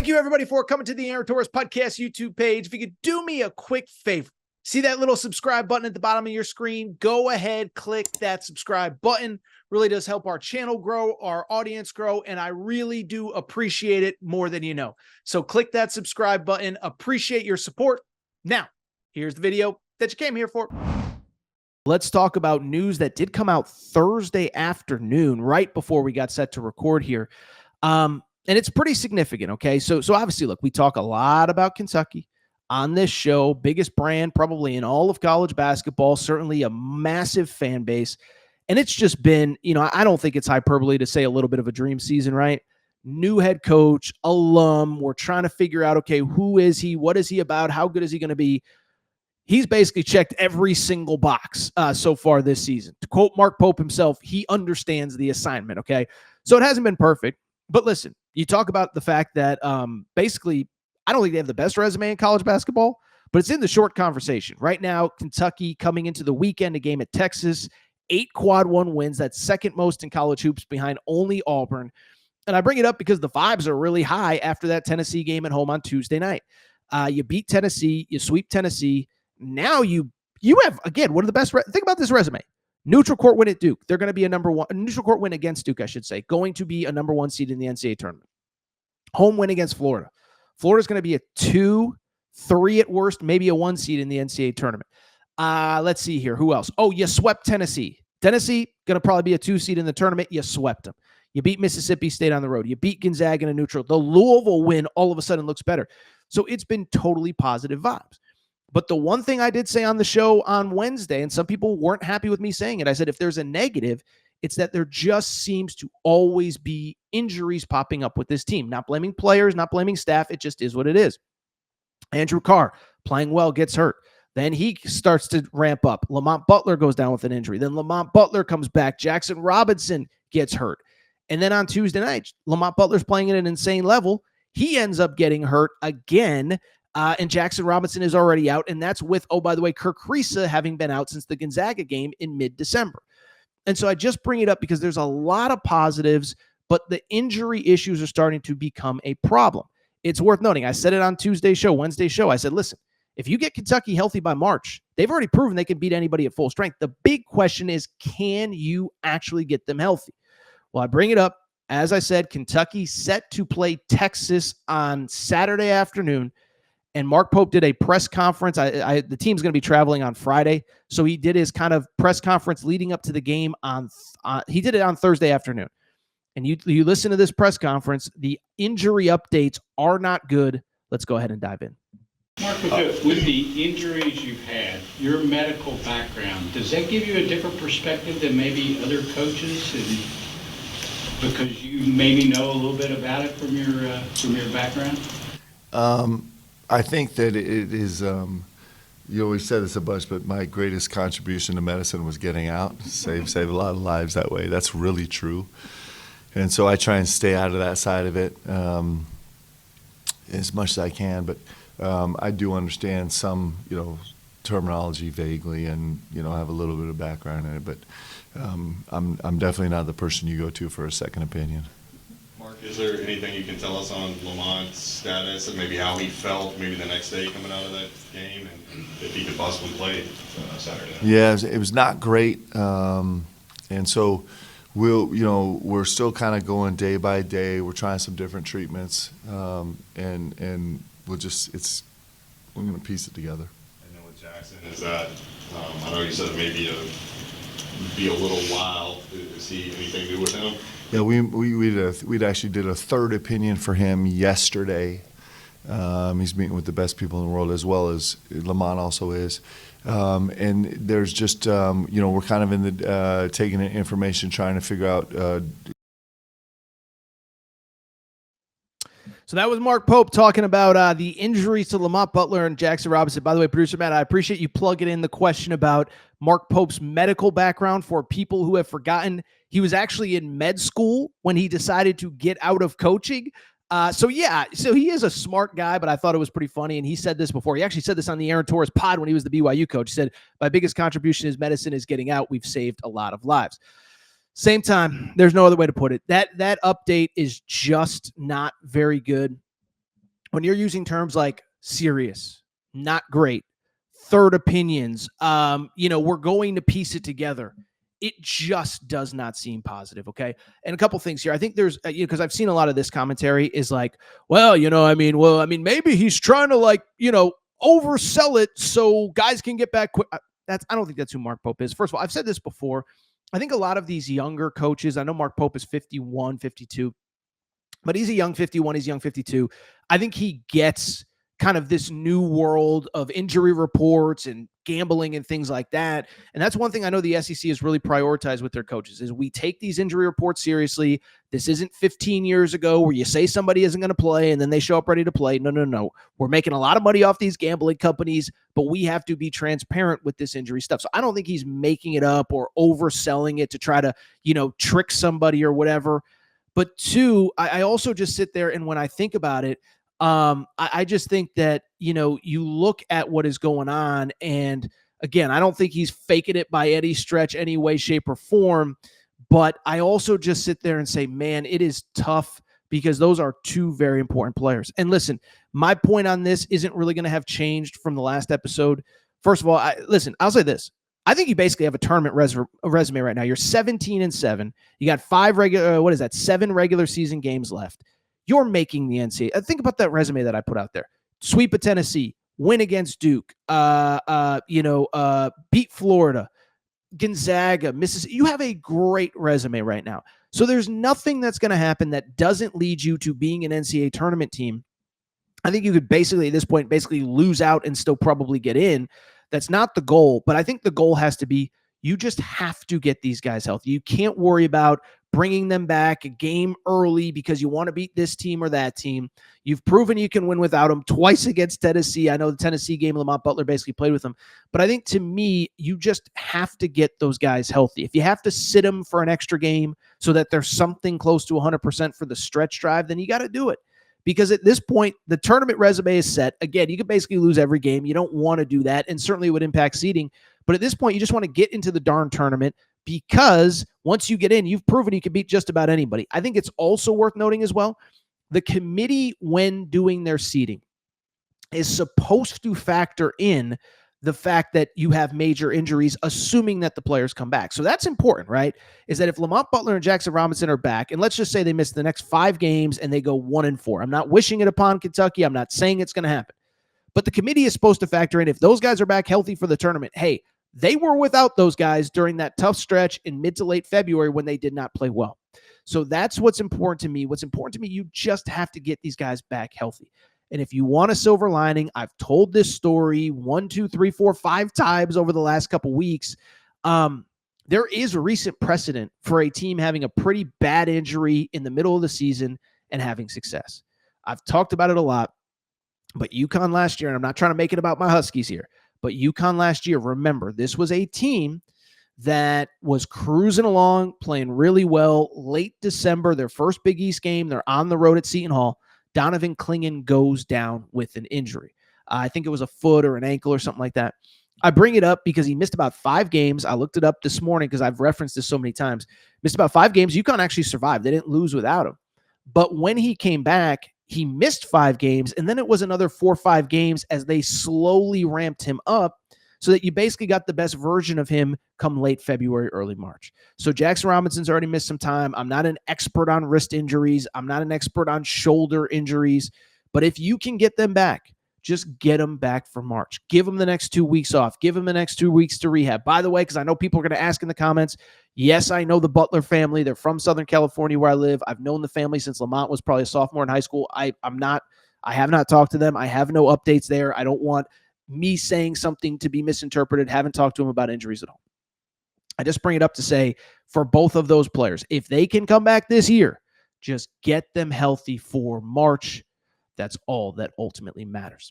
Thank you, everybody, for coming to the Aaron Torres Podcast YouTube page. If you could do me a quick favor, see that little subscribe button at the bottom of your screen? Go ahead, click that subscribe button. Really does help our channel grow, our audience grow, and I really do appreciate it more than you know. So click that subscribe button. Appreciate your support. Now, here's the video that you came here for. Let's talk about news that did come out Thursday afternoon, right before we got set to record here. And it's pretty significant, okay? So obviously, look, we talk a lot about Kentucky on this show, biggest brand probably in all of college basketball, certainly a massive fan base. And it's just been, I don't think it's hyperbole to say a little bit of a dream season, right? New head coach, alum, we're trying to figure out, okay, who is he? What is he about? How good is he going to be? He's basically checked every single box so far this season. To quote Mark Pope himself, he understands the assignment, okay? So it hasn't been perfect. But listen, you talk about the fact that basically, I don't think they have the best resume in college basketball, but it's in the short conversation. Right now, Kentucky coming into the weekend, a game at Texas, 8 quad one wins. That's second most in college hoops behind only Auburn. And I bring it up because the vibes are really high after that Tennessee game at home on Tuesday night. You beat Tennessee, you sweep Tennessee. Now you have, again, one of the best. Think about this resume. Neutral court win at Duke. They're going to be a neutral court win against Duke, I should say. Going to be a number 1 seed in the NCAA tournament. Home win against Florida. Florida's going to be a 2, 3 at worst, maybe a 1 seed in the NCAA tournament. Let's see here. Who else? Oh, you swept Tennessee. Tennessee, going to probably be a 2 seed in the tournament. You swept them. You beat Mississippi State on the road. You beat Gonzaga in a neutral. The Louisville win all of a sudden looks better. So it's been totally positive vibes. But the one thing I did say on the show on Wednesday, and some people weren't happy with me saying it, I said, if there's a negative, it's that there just seems to always be injuries popping up with this team. Not blaming players, not blaming staff. It just is what it is. Andrew Carr, playing well, gets hurt. Then he starts to ramp up. Lamont Butler goes down with an injury. Then Lamont Butler comes back. Jackson Robinson gets hurt. And then on Tuesday night, Lamont Butler's playing at an insane level. He ends up getting hurt again. And Jackson Robinson is already out. And that's with, oh, by the way, Kirk Kriisa having been out since the Gonzaga game in mid-December. And so I just bring it up because there's a lot of positives, but the injury issues are starting to become a problem. It's worth noting. I said it on Wednesday show. I said, listen, if you get Kentucky healthy by March, they've already proven they can beat anybody at full strength. The big question is, can you actually get them healthy? Well, I bring it up. As I said, Kentucky set to play Texas on Saturday afternoon. And Mark Pope did a press conference. The team's going to be traveling on Friday. So he did his kind of press conference leading up to the game he did it on Thursday afternoon. And you listen to this press conference, the injury updates are not good. Let's go ahead and dive in. Mark, with the injuries you've had, your medical background, does that give you a different perspective than maybe other coaches? Because you maybe know a little bit about it from your background? I think that it is, you always said this a bunch, but my greatest contribution to medicine was getting out, save a lot of lives that way. That's really true. And so I try and stay out of that side of it as much as I can. But I do understand some, terminology vaguely and, have a little bit of background in it. But I'm definitely not the person you go to for a second opinion. Mark, is there anything you can tell us on Lamont's status and maybe how he felt maybe the next day coming out of that game and if he could possibly play Saturday? Yeah, it was not great. And so we're still kind of going day by day. We're trying some different treatments. And we're going to piece it together. And then with Jackson, is that, I know you said maybe be a little while. Is he anything new with him? Yeah, we actually did a third opinion for him yesterday. He's meeting with the best people in the world, as well as Lamont also is. And there's just, we're kind of in the taking in information, trying to figure out. So that was Mark Pope talking about the injuries to Lamont Butler and Jackson Robinson. By the way, producer Matt, I appreciate you plugging in the question about Mark Pope's medical background for people who have forgotten. He was actually in med school when he decided to get out of coaching. So he is a smart guy, but I thought it was pretty funny. And he said this before. He actually said this on the Aaron Torres pod when he was the BYU coach. He said, my biggest contribution is medicine is getting out. We've saved a lot of lives. Same time, there's no other way to put it. That update is just not very good. when you're using terms like serious, not great, third opinions, we're going to piece it together. It just does not seem positive. Okay. And a couple things here. I think there's, because I've seen a lot of this commentary is like, maybe he's trying to oversell it so guys can get back quick. I don't think that's who Mark Pope is. First of all, I've said this before. I think a lot of these younger coaches, I know Mark Pope is 51, 52, but he's a young 51. He's young 52. I think he gets kind of this new world of injury reports and gambling and things like that. And that's one thing I know the SEC has really prioritized with their coaches is we take these injury reports seriously. This isn't 15 years ago where you say somebody isn't going to play and then they show up ready to play. No. We're making a lot of money off these gambling companies, but we have to be transparent with this injury stuff. So I don't think he's making it up or overselling it to try to, trick somebody or whatever. But two, I also just sit there and when I think about it, I just think that, you look at what is going on. And again, I don't think he's faking it by any stretch, any way, shape, or form. But I also just sit there and say, man, it is tough because those are two very important players. And listen, my point on this isn't really going to have changed from the last episode. First of all, I'll say this. I think you basically have a tournament resume right now. You're 17-7. You got 7 regular season games left. You're making the NCAA. Think about that resume that I put out there. Sweep of Tennessee, win against Duke, beat Florida, Gonzaga, Mississippi. You have a great resume right now. So there's nothing that's going to happen that doesn't lead you to being an NCAA tournament team. I think you could basically, at this point, lose out and still probably get in. That's not the goal, but I think the goal has to be you just have to get these guys healthy. You can't worry about bringing them back a game early because you want to beat this team or that team. You've proven you can win without them twice against Tennessee. I know the Tennessee game, Lamont Butler basically played with them. But I think to me, you just have to get those guys healthy. If you have to sit them for an extra game so that there's something close to 100% for the stretch drive, then you got to do it. Because at this point, the tournament resume is set. Again, you could basically lose every game. You don't want to do that, and certainly it would impact seeding. But at this point, you just want to get into the darn tournament because once you get in, you've proven you can beat just about anybody. I think it's also worth noting as well, the committee, when doing their seeding, is supposed to factor in the fact that you have major injuries, assuming that the players come back. So that's important, right? Is that if Lamont Butler and Jackson Robinson are back, and let's just say they miss the next 5 games and they go 1-4. I'm not wishing it upon Kentucky. I'm not saying it's going to happen. But the committee is supposed to factor in if those guys are back healthy for the tournament. Hey, they were without those guys during that tough stretch in mid to late February when they did not play well. So that's what's important to me. What's important to me, you just have to get these guys back healthy. And if you want a silver lining, I've told this story 1, 2, 3, 4, 5 times over the last couple weeks. There is a recent precedent for a team having a pretty bad injury in the middle of the season and having success. I've talked about it a lot, but UConn last year, and I'm not trying to make it about my Huskies here, but UConn last year, remember, this was a team that was cruising along, playing really well. Late December, their first Big East game, they're on the road at Seton Hall. Donovan Clingan goes down with an injury. I think it was a foot or an ankle or something like that. I bring it up because he missed about 5 games. I looked it up this morning because I've referenced this so many times. Missed about 5 games. UConn actually survived. They didn't lose without him. But when he came back, he missed 5 games, and then it was another 4 or 5 games as they slowly ramped him up so that you basically got the best version of him come late February, early March. So Jackson Robinson's already missed some time. I'm not an expert on wrist injuries. I'm not an expert on shoulder injuries. But if you can get them back, just get them back for March. Give them the next 2 weeks off. Give them the next 2 weeks to rehab. By the way, because I know people are going to ask in the comments, yes, I know the Butler family. They're from Southern California where I live. I've known the family since Lamont was probably a sophomore in high school. I have not talked to them. I have no updates there. I don't want me saying something to be misinterpreted. Haven't talked to him about injuries at all. I just bring it up to say for both of those players, if they can come back this year, just get them healthy for March. That's all that ultimately matters.